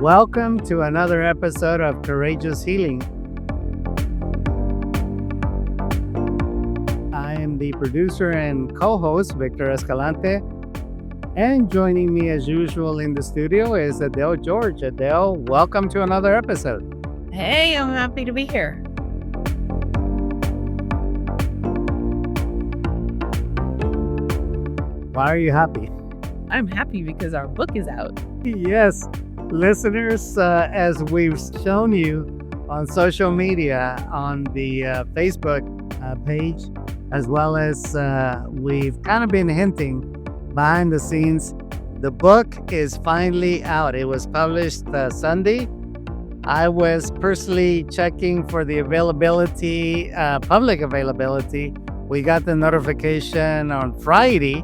Welcome to another episode of Courageous Healing. I am the producer and co-host, Victor Escalante. And joining me as usual in the studio is Adele George. Adele, welcome to another episode. Hey, I'm happy to be here. Why are you happy? I'm happy because our book is out. Yes, listeners, as we've shown you on social media, on the Facebook page, as well as we've kind of been hinting behind the scenes, the book is finally out. It was published Sunday. I was personally checking for the availability, public availability. We got the notification on Friday,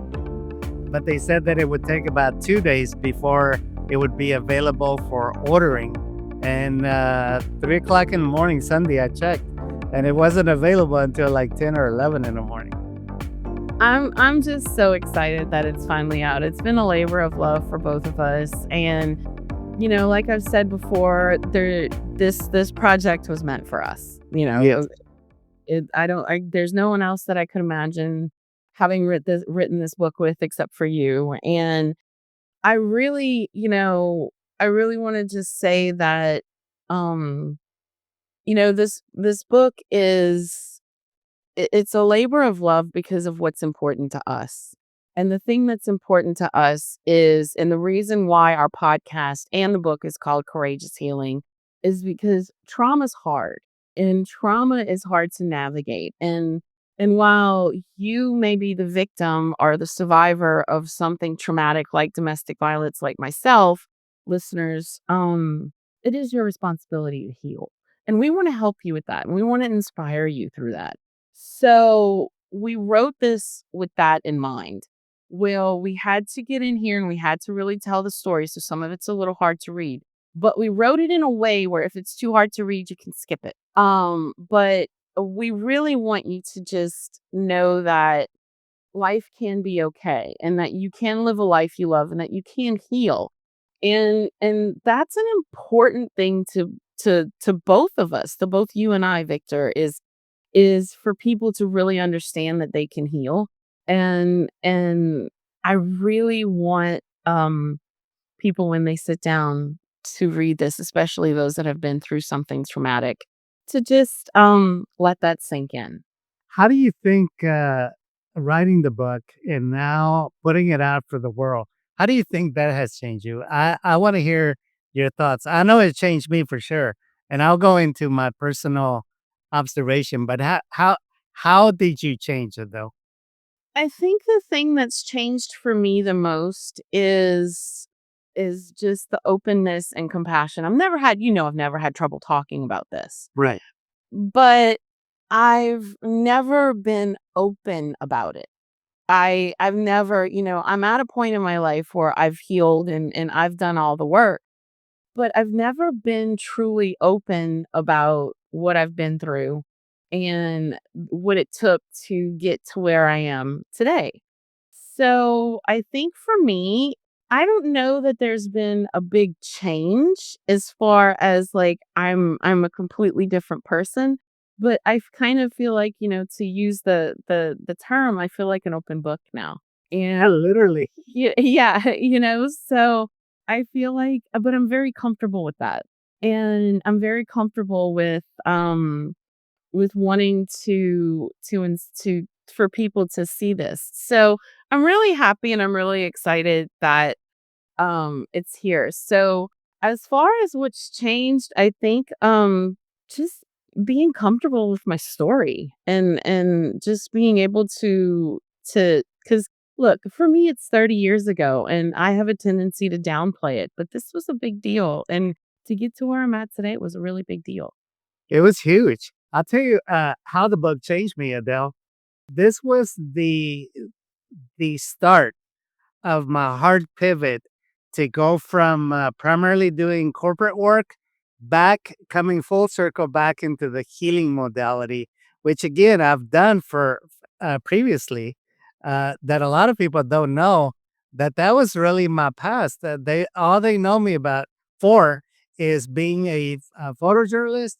but they said that it would take about 2 days before it would be available for ordering. And 3 o'clock in the morning Sunday, I checked, and it wasn't available until like 10 or 11 in the morning. I'm just so excited that it's finally out. It's been a labor of love for both of us, and like I've said before, this project was meant for us. Yes. There's no one else that I could imagine having written this book with except for you. And I really, want to just say that, this book it's a labor of love because of what's important to us. And the thing that's important to us and the reason why our podcast and the book is called Courageous Healing is because trauma's hard, and trauma is hard to navigate. And while you may be the victim or the survivor of something traumatic like domestic violence, like myself, listeners, it is your responsibility to heal. And we want to help you with that. And we want to inspire you through that. So we wrote this with that in mind. Well, we had to get in here and we had to really tell the story. So some of it's a little hard to read, but we wrote it in a way where if it's too hard to read, you can skip it. But we really want you to just know that life can be okay, and that you can live a life you love, and that you can heal. And that's an important thing to both of us, to both you and I, Victor, is for people to really understand that they can heal. And I really want people, when they sit down to read this, especially those that have been through something traumatic, to just let that sink in. How do you think writing the book and now putting it out for the world, how do you think that has changed you? I want to hear your thoughts. I know it changed me for sure, and I'll go into my personal observation. But how did you change it though? I think the thing that's changed for me the most is just the openness and compassion. I've never had trouble talking about this, Right. but I've never been open about it. I've never, I'm at a point in my life where I've healed and I've done all the work, but I've never been truly open about what I've been through and what it took to get to where I am today. So I think for me, I don't know that there's been a big change as far as like I'm a completely different person, but I kind of feel like, to use the term, I feel like an open book now. Yeah, And literally. yeah, so I feel like, but I'm very comfortable with that. And I'm very comfortable with wanting to for people to see this. So I'm really happy and I'm really excited that it's here. So as far as what's changed, I think just being comfortable with my story and just being able to cuz look, for me it's 30 years ago and I have a tendency to downplay it, but this was a big deal, and to get to where I'm at today, it was a really big deal. It was huge. I'll tell you how the book changed me, Adele. This was the start of my hard pivot to go from primarily doing corporate work back, coming full circle back into the healing modality, which again I've done for previously. That a lot of people don't know that was really my past. That they all they know me about for is being a photojournalist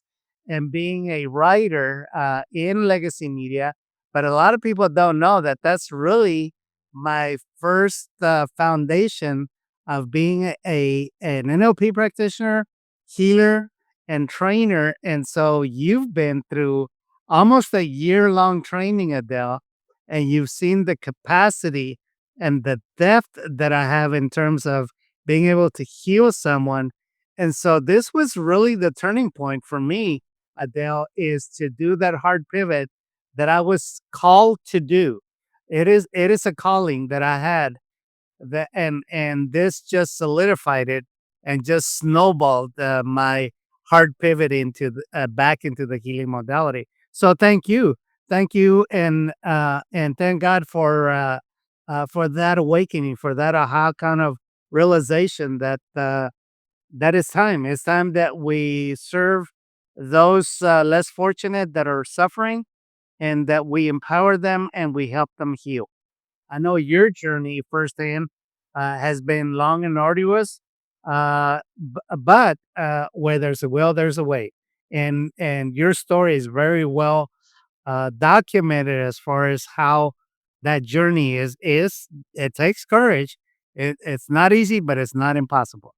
and being a writer in legacy media. But a lot of people don't know that that's really my first foundation of being an NLP practitioner, healer, and trainer. And so you've been through almost a year-long training, Adele, and you've seen the capacity and the depth that I have in terms of being able to heal someone. And so this was really the turning point for me, Adele, is to do that hard pivot that I was called to do. It is a calling that I had, that and this just solidified it and just snowballed my hard pivot into back into the healing modality. So thank you, and thank God for that awakening, for that aha kind of realization that that is time. It's time that we serve those less fortunate that are suffering, and that we empower them and we help them heal. I know your journey firsthand has been long and arduous, but where there's a will, there's a way, and your story is very well documented as far as how that journey is. It takes courage. It's not easy, but it's not impossible.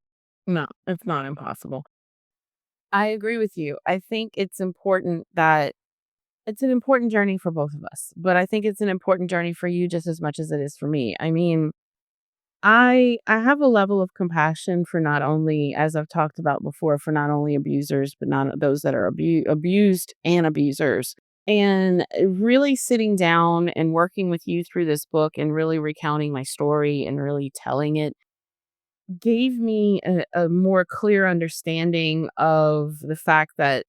No, it's not impossible. I agree with you. I think it's important that it's an important journey for both of us, but I think it's an important journey for you just as much as it is for me. I mean, I have a level of compassion for not only, as I've talked about before, for not only abusers, but not those that are abused and abusers. And really sitting down and working with you through this book and really recounting my story and really telling it gave me a more clear understanding of the fact that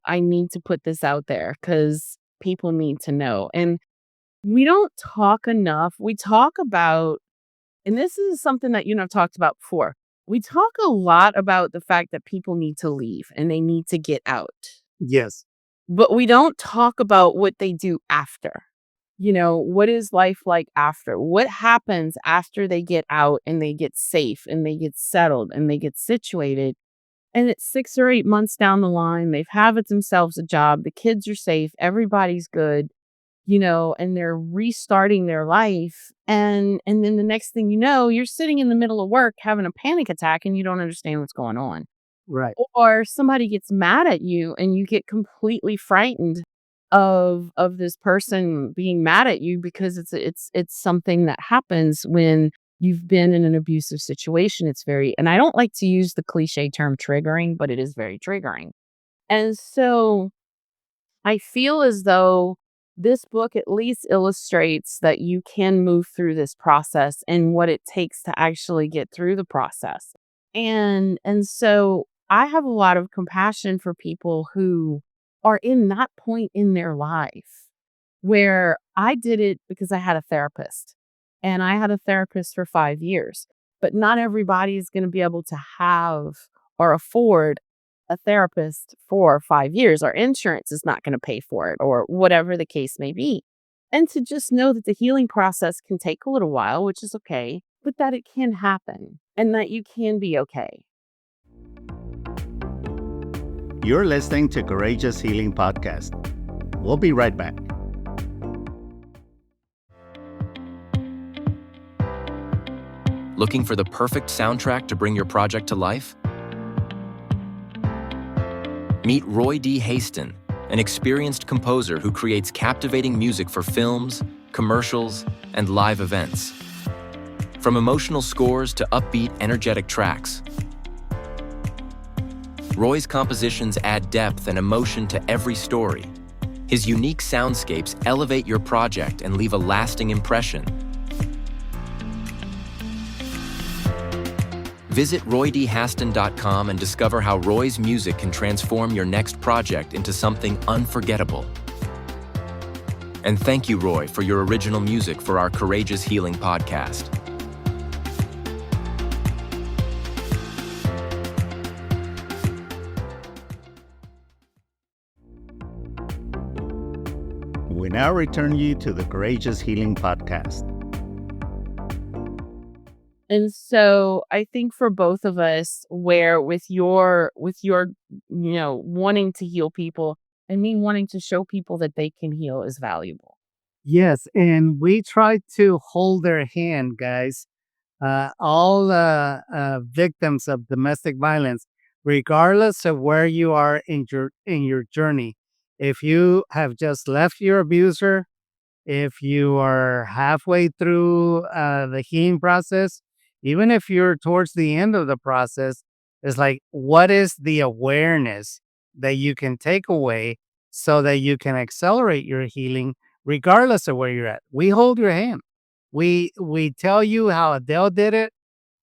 I need to put this out there because people need to know. And we don't talk enough. We talk about, and this is something that you and I've talked about before. We talk a lot about the fact that people need to leave and they need to get out, Yes. but we don't talk about what they do after. What is life like after? What happens after they get out and they get safe and they get settled and they get situated? And it's 6 or 8 months down the line, they've have it themselves a job, the kids are safe, everybody's good, and they're restarting their life. And then the next thing you know, you're sitting in the middle of work having a panic attack and you don't understand what's going on. Right. Or somebody gets mad at you and you get completely frightened of this person being mad at you because it's something that happens when you've been in an abusive situation. It's very, and I don't like to use the cliche term triggering, but it is very triggering. And so I feel as though this book at least illustrates that you can move through this process and what it takes to actually get through the process. And so I have a lot of compassion for people who are in that point in their life where I did it because I had a therapist and I had a therapist for 5 years. But not everybody is going to be able to have or afford a therapist for 5 years. Our insurance is not going to pay for it or whatever the case may be. And to just know that the healing process can take a little while, which is okay, but that it can happen and that you can be okay. You're listening to Courageous Healing Podcast. We'll be right back. Looking for the perfect soundtrack to bring your project to life? Meet Roy D. Haston, an experienced composer who creates captivating music for films, commercials, and live events. From emotional scores to upbeat, energetic tracks, Roy's compositions add depth and emotion to every story. His unique soundscapes elevate your project and leave a lasting impression. Visit roydhaston.com and discover how Roy's music can transform your next project into something unforgettable. And thank you, Roy, for your original music for our Courageous Healing podcast. We now return you to the Courageous Healing Podcast. And so I think for both of us, where with your wanting to heal people and me wanting to show people that they can heal is valuable. Yes, and we try to hold their hand, guys. All victims of domestic violence, regardless of where you are in your journey. If you have just left your abuser, if you are halfway through the healing process, even if you're towards the end of the process, it's like, what is the awareness that you can take away so that you can accelerate your healing, regardless of where you're at? We hold your hand. We tell you how Adele did it.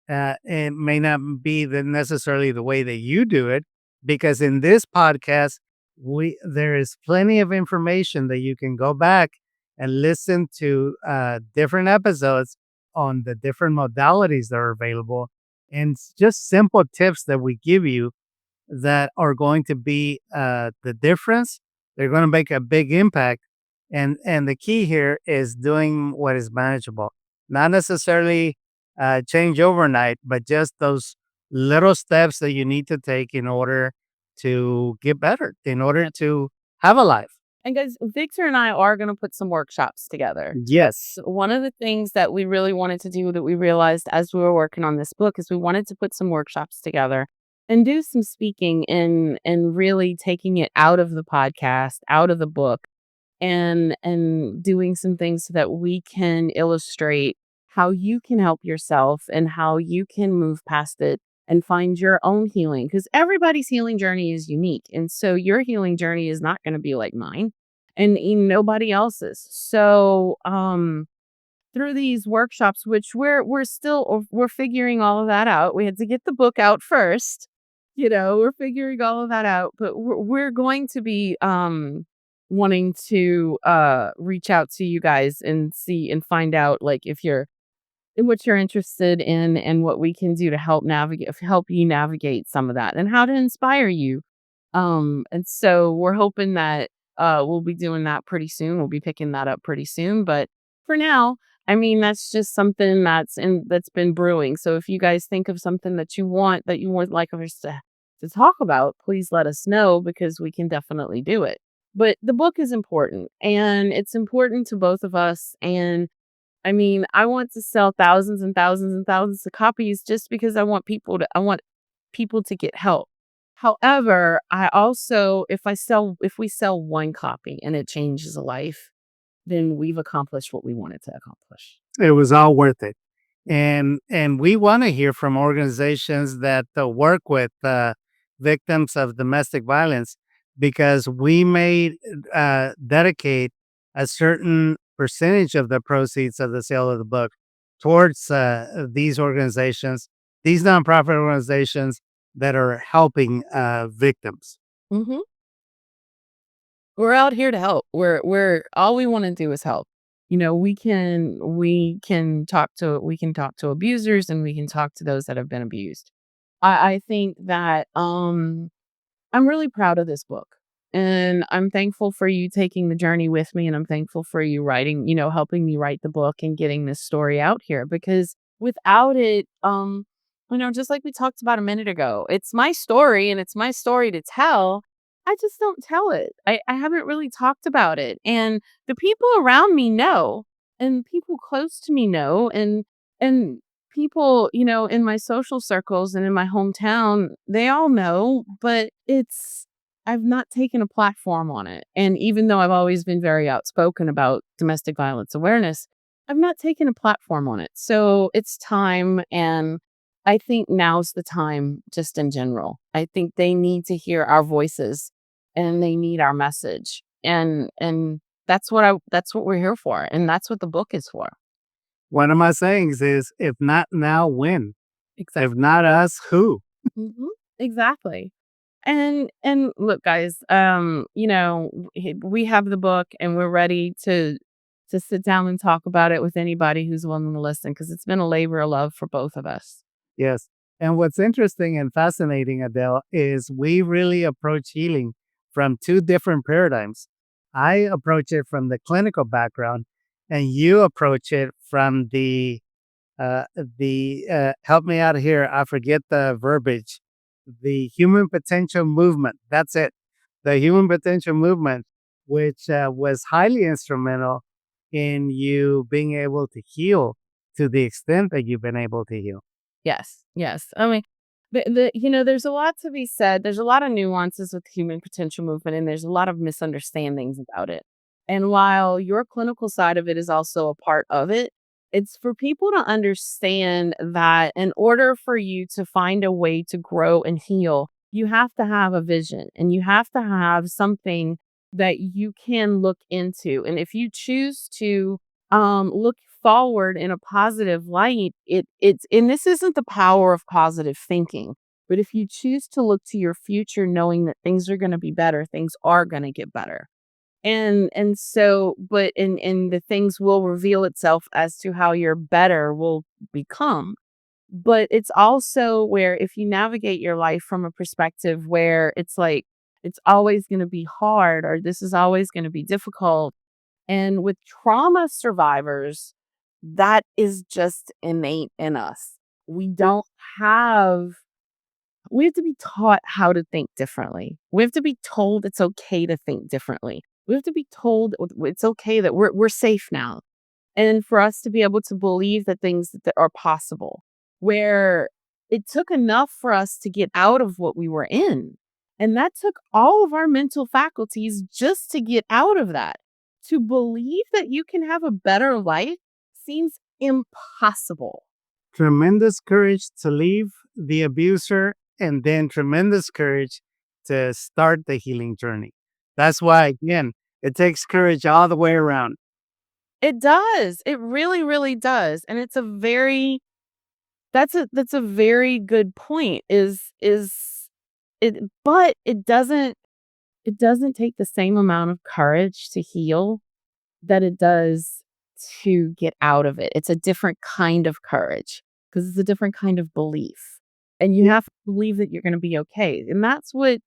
It may not be necessarily the way that you do it, because in this podcast, we there is plenty of information that you can go back and listen to different episodes on the different modalities that are available, and just simple tips that we give you that are going to be the difference. They're going to make a big impact, and the key here is doing what is manageable, not necessarily change overnight, but just those little steps that you need to take in order to get better, in order to have a life. And guys, Victor and I are going to put some workshops together. Yes. So one of the things that we really wanted to do that we realized as we were working on this book is we wanted to put some workshops together and do some speaking and really taking it out of the podcast, out of the book, and doing some things so that we can illustrate how you can help yourself and how you can move past it and find your own healing, because everybody's healing journey is unique, and so your healing journey is not going to be like mine and nobody else's. So through these workshops, which we're figuring all of that out. We had to get the book out first. We're figuring all of that out, but we're going to be wanting to reach out to you guys and see and find out, like, if you're what you're interested in and what we can do to help you navigate some of that and how to inspire you. And so we're hoping that we'll be doing that pretty soon. We'll be picking that up pretty soon. But for now, I mean, that's just something that's been brewing. So if you guys think of something that you want like us to talk about, please let us know, because we can definitely do it. But the book is important, and it's important to both of us. And I mean, I want to sell thousands and thousands and thousands of copies just because I want people to get help. However, I also, if we sell one copy and it changes a life, then we've accomplished what we wanted to accomplish. It was all worth it. And we want to hear from organizations that work with victims of domestic violence, because we may dedicate a certain percentage of the proceeds of the sale of the book towards these organizations, these nonprofit organizations that are helping victims. hmm We're out here to help. We're all we want to do is help. We can talk to abusers, and we can talk to those that have been abused. I think that I'm really proud of this book, and I'm thankful for you taking the journey with me, and I'm thankful for you helping me write the book and getting this story out here, because without it, just like we talked about a minute ago, it's my story and it's my story to tell. I just don't tell it. I haven't really talked about it. And the people around me know, and people close to me know, and people, in my social circles and in my hometown, they all know, but I've not taken a platform on it. And even though I've always been very outspoken about domestic violence awareness, I've not taken a platform on it. So it's time. And I think now's the time, just in general. I think they need to hear our voices, and they need our message. And that's what we're here for. And that's what the book is for. One of my sayings is, if not now, when? Exactly. If not us, who? hmm Exactly. And look, guys, we have the book, and we're ready to sit down and talk about it with anybody who's willing to listen, because it's been a labor of love for both of us. Yes. And what's interesting and fascinating, Adele, is we really approach healing from two different paradigms. I approach it from the clinical background, and you approach it from the the help me out here. I forget the verbiage. The Human Potential Movement. That's it. The Human Potential Movement, which was highly instrumental in you being able to heal to the extent that you've been able to heal. Yes, yes. I mean, there's a lot to be said. There's a lot of nuances with human potential movement, and there's a lot of misunderstandings about it. And while your clinical side of it is also a part of it, it's for people to understand that in order for you to find a way to grow and heal, you have to have a vision and you have to have something that you can look into. And if you choose to look forward in a positive light, it's and this isn't the power of positive thinking, but if you choose to look to your future knowing that things are going to be better, things are going to get better. And so and the things will reveal itself as to how your better will become. But it's also where if you navigate your life from a perspective where it's like it's always going to be hard or this is always going to be difficult, and with trauma survivors, that is just innate in us. We don't have, we have to be taught how to think differently. We have to be told it's okay to think differently. We have to be told it's okay that we're safe now. And for us to be able to believe that things that are possible, where it took enough for us to get out of what we were in. And that took all of our mental faculties just to get out of that. To believe that you can have a better life seems impossible. Tremendous courage to leave the abuser, and then tremendous courage to start the healing journey. That's why, again, it takes courage all the way around. It does. It really, really does. And it's a very that's a very good point. Is it but it doesn't take the same amount of courage to heal that it does to get out of it. It's a different kind of courage because it's a different kind of belief. And you have to believe that you're going to be okay. And that's what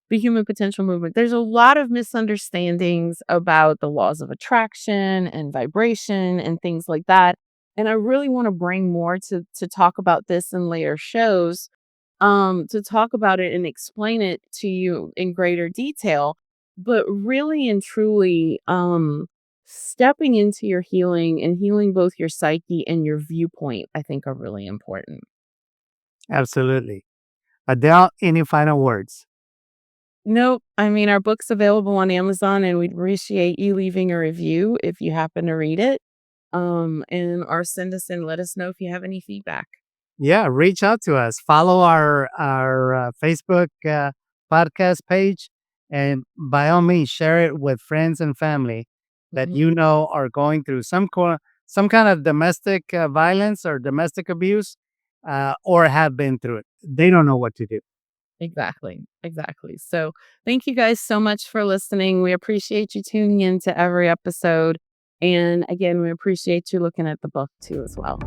the human potential movement. There's a lot of misunderstandings about the laws of attraction and vibration and things like that. And I really want to bring more to talk about this in later shows, to talk about it and explain it to you in greater detail. But really and truly, stepping into your healing and healing both your psyche and your viewpoint, I think are really important. Absolutely. Adele, any final words? Nope. I mean, our book's available on Amazon, and we'd appreciate you leaving a review if you happen to read it. And or send us and let us know if you have any feedback. Yeah, reach out to us. Follow our Facebook podcast page, and by all means, share it with friends and family that Mhm. you know are going through some kind of domestic violence or domestic abuse, or have been through it. They don't know what to do. Exactly. Exactly. So thank you guys so much for listening. We appreciate you tuning in to every episode. And again, we appreciate you looking at the book too as well.